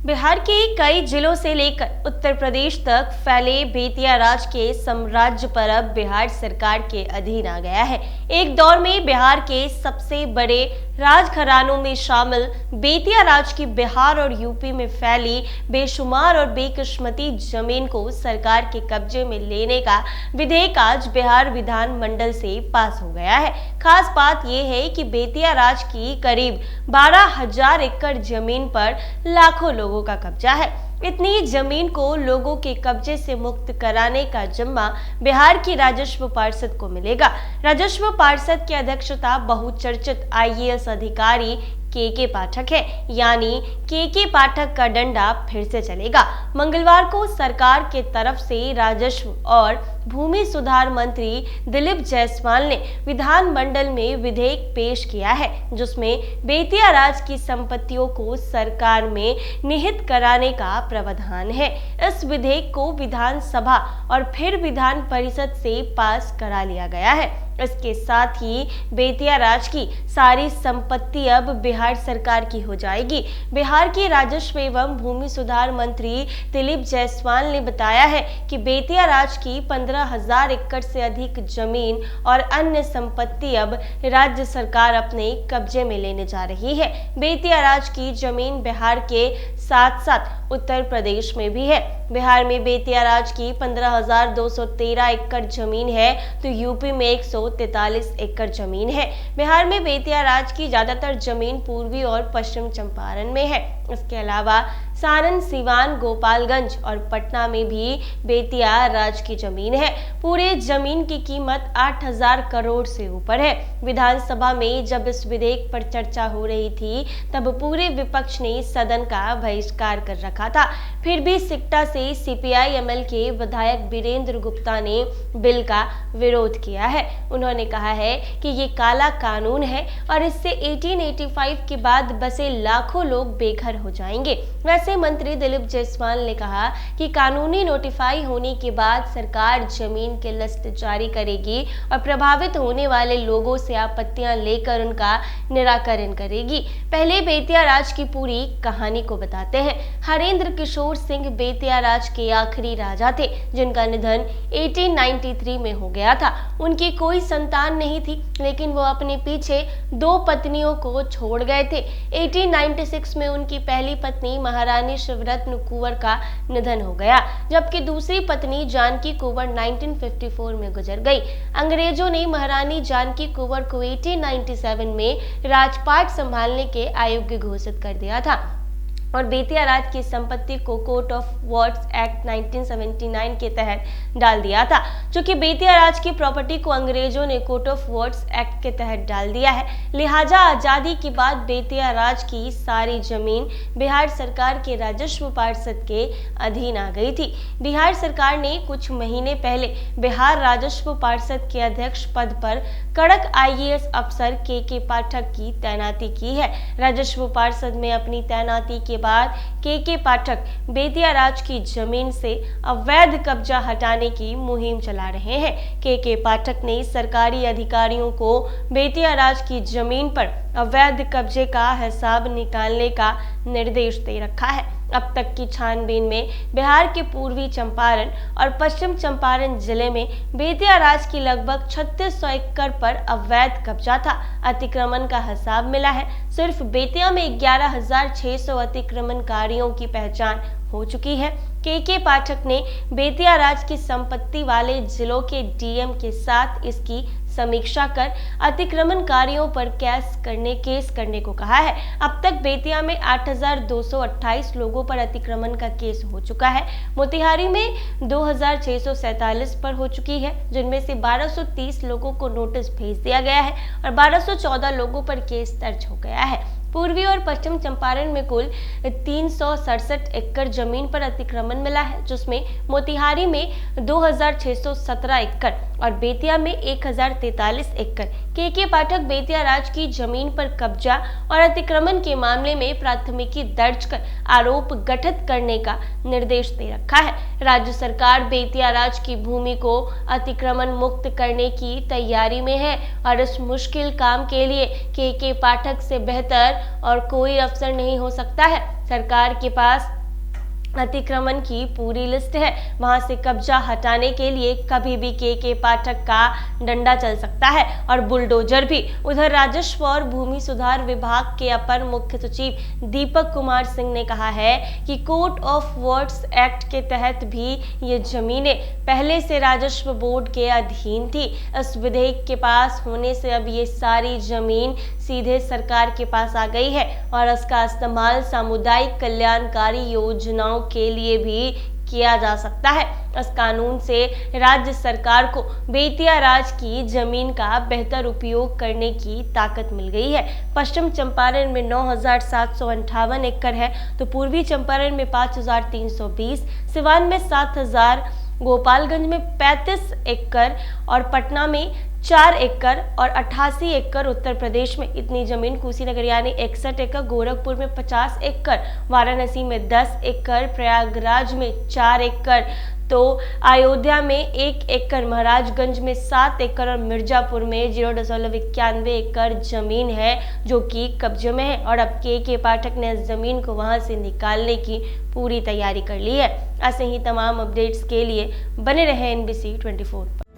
बिहार के कई जिलों से लेकर उत्तर प्रदेश तक फैले बेतिया राज के साम्राज्य पर अब बिहार सरकार के अधीन आ गया है। एक दौर में बिहार के सबसे बड़े राजघरानों में शामिल बेतिया राज की बिहार और यूपी में फैली बेशुमार और बेकिस्मती जमीन को सरकार के कब्जे में लेने का विधेयक आज बिहार विधान मंडल से पास हो गया है। खास बात यह है कि बेतिया राज की करीब 12,000 एकड़ जमीन पर लाखों लोगों का कब्जा है। इतनी जमीन को लोगों के कब्जे से मुक्त कराने का जिम्मा बिहार की राजस्व पार्षद को मिलेगा। राजस्व पार्षद की अध्यक्षता बहुचर्चित आईएएस अधिकारी के पाठक है, यानी के पाठक का डंडा फिर से चलेगा। मंगलवार को सरकार के तरफ से राजस्व और भूमि सुधार मंत्री दिलीप जायसवाल ने विधानमंडल में विधेयक पेश किया है, जिसमें बेतिया राज की संपत्तियों को सरकार में निहित कराने का प्रावधान है। इस विधेयक को विधानसभा और फिर विधान परिषद से पास करा लिया गया है। इसके साथ ही बेतिया राज की सारी संपत्ति अब बिहार सरकार की हो जाएगी। बिहार के राजस्व एवं भूमि सुधार मंत्री दिलीप जायसवाल ने बताया है कि बेतिया राज की 15,000 एकड़ से अधिक जमीन और अन्य संपत्ति अब राज्य सरकार अपने कब्जे में लेने जा रही है। बेतिया राज की जमीन बिहार के साथ साथ उत्तर प्रदेश में भी है। बिहार में बेतिया राज की 15,213 एकड़ जमीन है तो यूपी में 143 एकड़ जमीन है। बिहार में बेतिया राज की ज्यादातर जमीन पूर्वी और पश्चिम चंपारण में है। इसके अलावा सारण, सिवान, गोपालगंज और पटना में भी बेतिया राज की जमीन है। पूरे जमीन की कीमत 8,000 करोड़ से ऊपर है। विधानसभा में जब इस विधेयक पर चर्चा हो रही थी तब पूरे विपक्ष ने सदन का बहिष्कार कर रखा था। फिर भी सिकटा से सीपीआई-एमएल के विधायक वीरेंद्र गुप्ता ने बिल का विरोध किया है। उन्होंने कहा है कि ये काला कानून है और इससे 1885 के बाद बसे लाखों लोग बेघर हो जाएंगे। वैसे मंत्री दिलीप जायसवाल ने कहा कि कानूनी नोटिफाई होने के बाद सरकार जमीन के लिस्ट जारी करेगी और प्रभावित होने वाले लोगों से आपत्तियां लेकर उनका निराकरण करेगी। पहले बेतिया राज की पूरी कहानी को बताते हैं। हरेंद्र किशोर सिंह बेतिया राज के आखिरी राजा थे, जिनका निधन 1893 में हो गया था। उनकी कोई संतान नहीं थी, लेकिन वो अपने पीछे 2 पत्नियों को छोड़ गए थे। 1896 में उनकी पहली पत्नी महारानी शिवरत्न कुंवर का निधन हो गया, जबकि दूसरी पत्नी जानकी कुंवर 1954 में गुजर गई। अंग्रेजों ने महारानी जानकी कुंवर को 1897 में राजपाट संभालने के अयोग्य घोषित कर दिया था और बेतिया राज की संपत्ति को कोर्ट ऑफ वॉर्ड्स एक्ट 1979 के तहत डाल दिया था। चूंकि बेतिया राज की प्रॉपर्टी को अंग्रेजों ने कोर्ट ऑफ वॉर्ड्स एक्ट के तहत डाल दिया है, लिहाजा आजादी के बाद बेतिया राज की सारी जमीन बिहार सरकार के राजस्व पार्षद के अधीन आ गई थी। बिहार सरकार ने कुछ महीने पहले बिहार राजस्व पार्षद के अध्यक्ष पद पर कड़क आईएएस अफसर के पाठक की तैनाती की है। राजस्व पार्षद में अपनी तैनाती के बाद के पाठक बेतिया राज की जमीन से अवैध कब्जा हटाने की मुहिम चला रहे हैं। के पाठक ने सरकारी अधिकारियों को बेतिया राज की जमीन पर अवैध कब्जे का हिसाब निकालने का निर्देश दे रखा है। अब तक की छानबीन में बिहार के पूर्वी चंपारण और पश्चिम चंपारण जिले में बेतिया राज की लगभग 3600 एकड़ पर अवैध कब्जा था। अतिक्रमण का हिसाब मिला है। सिर्फ बेतिया में 11,600 अतिक्रमणकारियों की पहचान हो चुकी है। के पाठक ने बेतिया राज की संपत्ति वाले जिलों के डीएम के साथ इसकी समीक्षा कर अतिक्रमणकारियों पर केस करने को कहा है। अब तक बेतिया में 8,228 लोगों पर अतिक्रमण का केस हो चुका है। मोतिहारी में 2,647 पर हो चुकी है, जिनमें से 1,230 लोगों को नोटिस भेज दिया गया है और 1,214 लोगों पर केस दर्ज हो गया है। पूर्वी और पश्चिम चंपारण में कुल 367 एकड़ जमीन पर अतिक्रमण मिला है, जिसमें मोतिहारी में 2,617 एकड़ और बेतिया में 1043 एकड़। के पाठक बेतिया राज की जमीन पर कब्जा और अतिक्रमण के मामले में प्राथमिकी दर्ज कर आरोप गठित करने का निर्देश दे रखा है। राज्य सरकार बेतिया राज की भूमि को अतिक्रमण मुक्त करने की तैयारी में है और इस मुश्किल काम के लिए के पाठक से बेहतर और कोई अफसर नहीं हो सकता है। सरकार के पास अतिक्रमण की पूरी लिस्ट है। वहां से कब्जा हटाने के लिए कभी भी के पाठक का डंडा चल सकता है और बुलडोजर भी। उधर राजस्व और भूमि सुधार विभाग के अपर मुख्य सचिव दीपक कुमार सिंह ने कहा है कि कोर्ट ऑफ वर्ड्स एक्ट के तहत भी ये जमीनें पहले से राजस्व बोर्ड के अधीन थी। इस विधेयक के पास होने से अब ये सारी जमीन सीधे सरकार के पास आ गई है और इसका इस्तेमाल सामुदायिक कल्याणकारी योजनाओं के लिए भी किया जा सकता है। इस कानून से राज्य सरकार को बेतिया राज की जमीन का बेहतर उपयोग करने की ताकत मिल गई है। पश्चिम चंपारण में 9,758 एकड़ है तो पूर्वी चंपारण में 5,320, सिवान में 7,000, गोपालगंज में 35 एकड़ और पटना में 4 एकड़ और 88 एकड़। उत्तर प्रदेश में इतनी जमीन कुशीनगर यानी 61 एकड़, गोरखपुर में 50 एकड़, वाराणसी में 10 एकड़, प्रयागराज में 4 एकड़, तो अयोध्या में 1 एकड़, महाराजगंज में 7 एकड़ और मिर्जापुर में 0.91 एकड़ जमीन है जो कि कब्जे में है। और अब के पाठक ने इस जमीन को वहां से निकालने की पूरी तैयारी कर ली है। ऐसे ही तमाम अपडेट्स के लिए बने रहे NBC 24 पर।